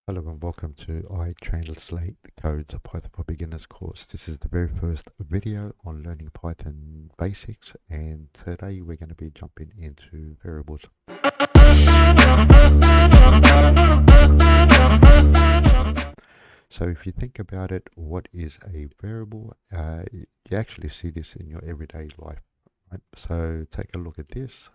Hello and welcome to iTranslate Codes, a Python for Beginners course. This is the very first video on learning Python basics, and today we're going to be jumping into variables. So if you think about it, what is a variable? You actually see this in your everyday life, right? So take a look at this.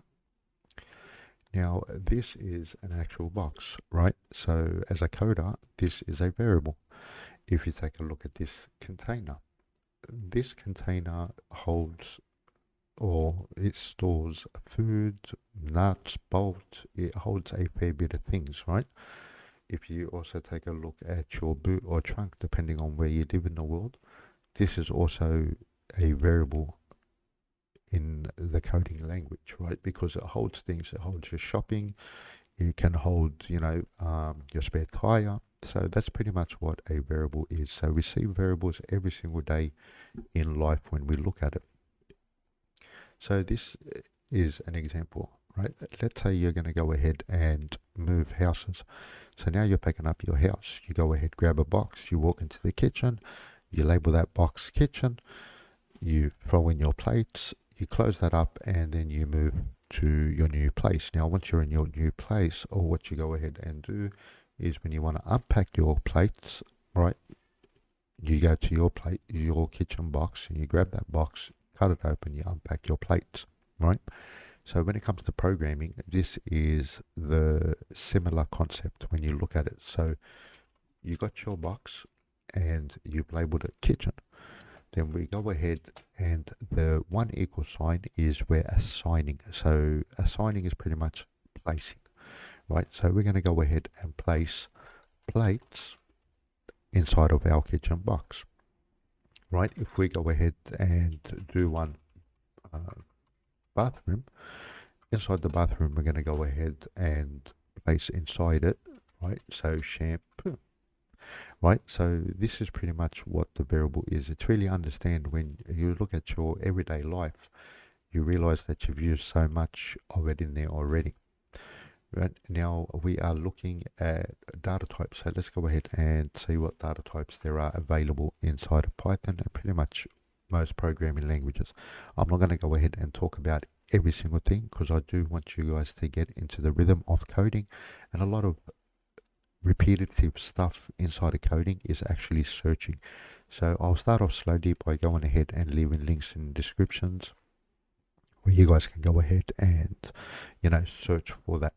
Now, this is an actual box, right? So as a coder, this is a variable. If you take a look at this container holds, or it stores food, nuts, bolts. It holds a fair bit of things, right? If you also take a look at your boot or trunk, depending on where you live in the world, this is also a variable in the coding language, right? Because it holds things. It holds your shopping. You can hold, your spare tire. So that's pretty much what a variable is. So we see variables every single day in life when we look at it. So this is an example, right? Let's say you're going to go ahead and move houses. So now you're picking up your house. You go ahead, grab a box, you walk into the kitchen, you label that box kitchen, you throw in your plates, you close that up, and then you move to your new place. Now, once you're in your new place, or what you go ahead and do is when you want to unpack your plates, right? You go to your kitchen box, and you grab that box, cut it open, you unpack your plates, right? So when it comes to programming, this is the similar concept when you look at it. So you got your box and you've labeled it kitchen. Then we go ahead and the one equal sign is we're assigning. So assigning is pretty much placing, right? So we're going to go ahead and place plates inside of our kitchen box, right? If we go ahead and do one bathroom, inside the bathroom, we're going to go ahead and place inside it, right? So shampoo, right? So this is pretty much what the variable is. It's really understand when you look at your everyday life, you realize that you've used so much of it in there already. Right now we are looking at data types. So let's go ahead and see what data types there are available inside of Python and pretty much most programming languages. I'm not going to go ahead and talk about every single thing because I do want you guys to get into the rhythm of coding, and a lot of repetitive stuff inside of coding is actually searching. So I'll start off slowly by going ahead and leaving links in descriptions where you guys can go ahead and search for that.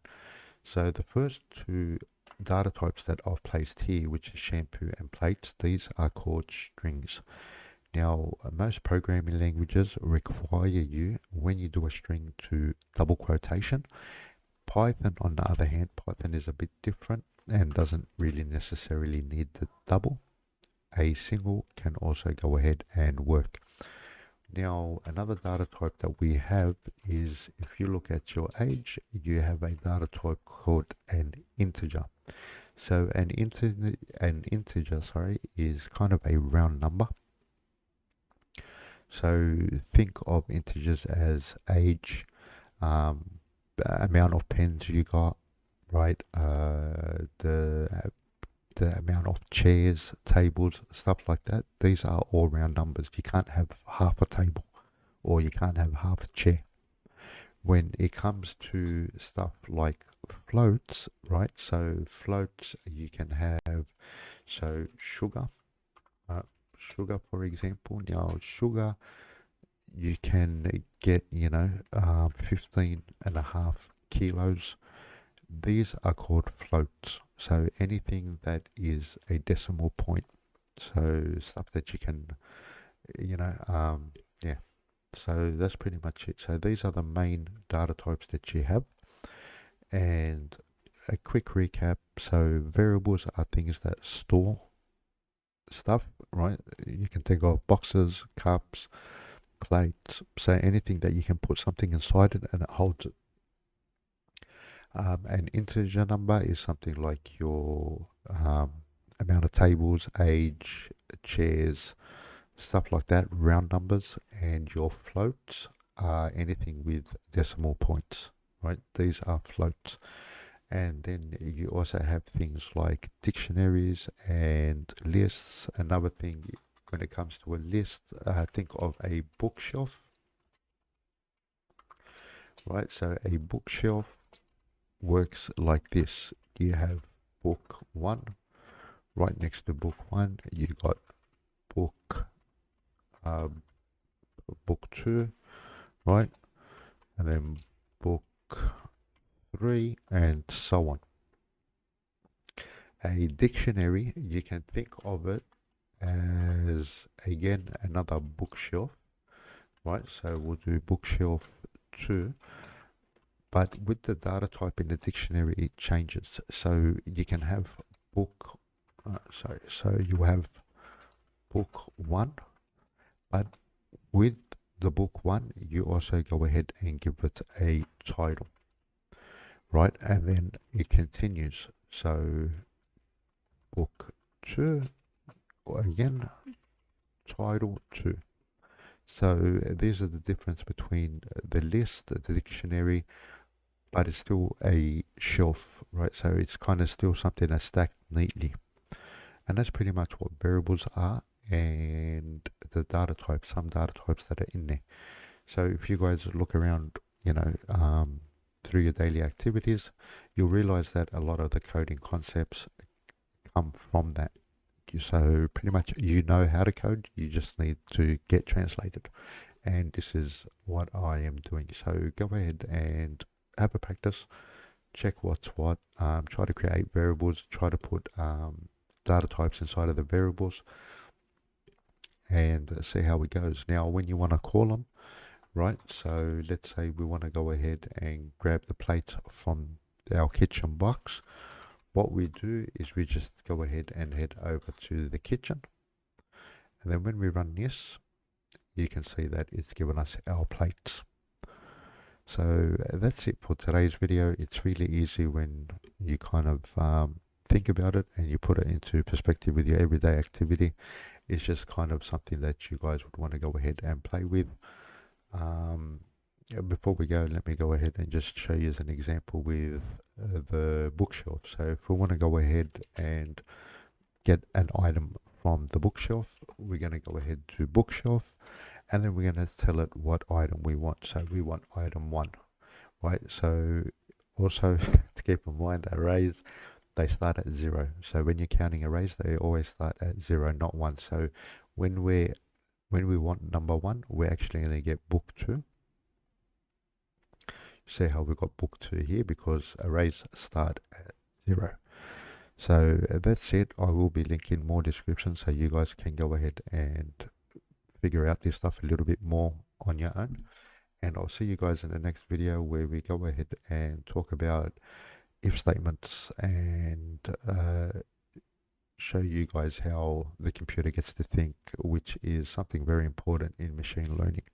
So the first two data types that I've placed here, which is shampoo and plates, these are called strings. Now, most programming languages require you, when you do a string, to double quotation. Python, on the other hand, Python is a bit different and doesn't really necessarily need the double. A single can also go ahead and work. Now, another data type that we have is, if you look at your age, you have a data type called an integer. So an integer, is kind of a round number. So think of integers as age, amount of pens you got, right? The amount of chairs, tables, stuff like that. These are all round numbers. You can't have half a table or you can't have half a chair. When it comes to stuff like floats, right? So floats you can have, so sugar, for example. Now sugar, you can get, 15.5 kilos. These are called floats. So anything that is a decimal point. So stuff that you can, yeah. So that's pretty much it. So these are the main data types that you have. And a quick recap. So variables are things that store stuff, right? You can think of boxes, cups, plates. So anything that you can put something inside it and it holds it. An integer number is something like your amount of tables, age, chairs, stuff like that, round numbers. And your floats are anything with decimal points, right? These are floats. And then you also have things like dictionaries and lists. Another thing, when it comes to a list, think of a bookshelf, right? So a bookshelf works like this. You have book one, right next to book one, you got book uh, book two, right? And then book three, and so on. A dictionary, you can think of it as again another bookshelf, right? So we'll do bookshelf two, but with the data type in the dictionary, it changes. So you can have book, so you have book one, but with the book one, you also go ahead and give it a title, right? And then it continues. So book two, again, title two. So these are the difference between the list, the dictionary, but it's still a shelf, right? So it's kind of still something that's stacked neatly. And that's pretty much what variables are and the data types, some data types that are in there. So if you guys look around, through your daily activities, you'll realize that a lot of the coding concepts come from that. So pretty much you know how to code, you just need to get translated. And this is what I am doing. So go ahead and have a practice, check what's what, try to create variables, try to put data types inside of the variables and see how it goes. Now, when you want to call them, right? So let's say we want to go ahead and grab the plate from our kitchen box. What we do is we just go ahead and head over to the kitchen. And then when we run this, you can see that it's given us our plates. So that's it for today's video. It's really easy when you kind of think about it and you put it into perspective with your everyday activity. It's just kind of something that you guys would want to go ahead and play with. Before we go, let me go ahead and just show you as an example with the bookshelf. So if we want to go ahead and get an item from the bookshelf, we're going to go ahead to bookshelf, and then we're going to tell it what item we want. So we want item one, right? So also to keep in mind, arrays, they start at 0. So when you're counting arrays, they always start at 0, not 1. So when we want number 1, we're actually going to get book 2. See how we got book 2 here because arrays start at 0. So that's it. I will be linking more descriptions so you guys can go ahead and figure out this stuff a little bit more on your own. And I'll see you guys in the next video where we go ahead and talk about if statements and show you guys how the computer gets to think, which is something very important in machine learning.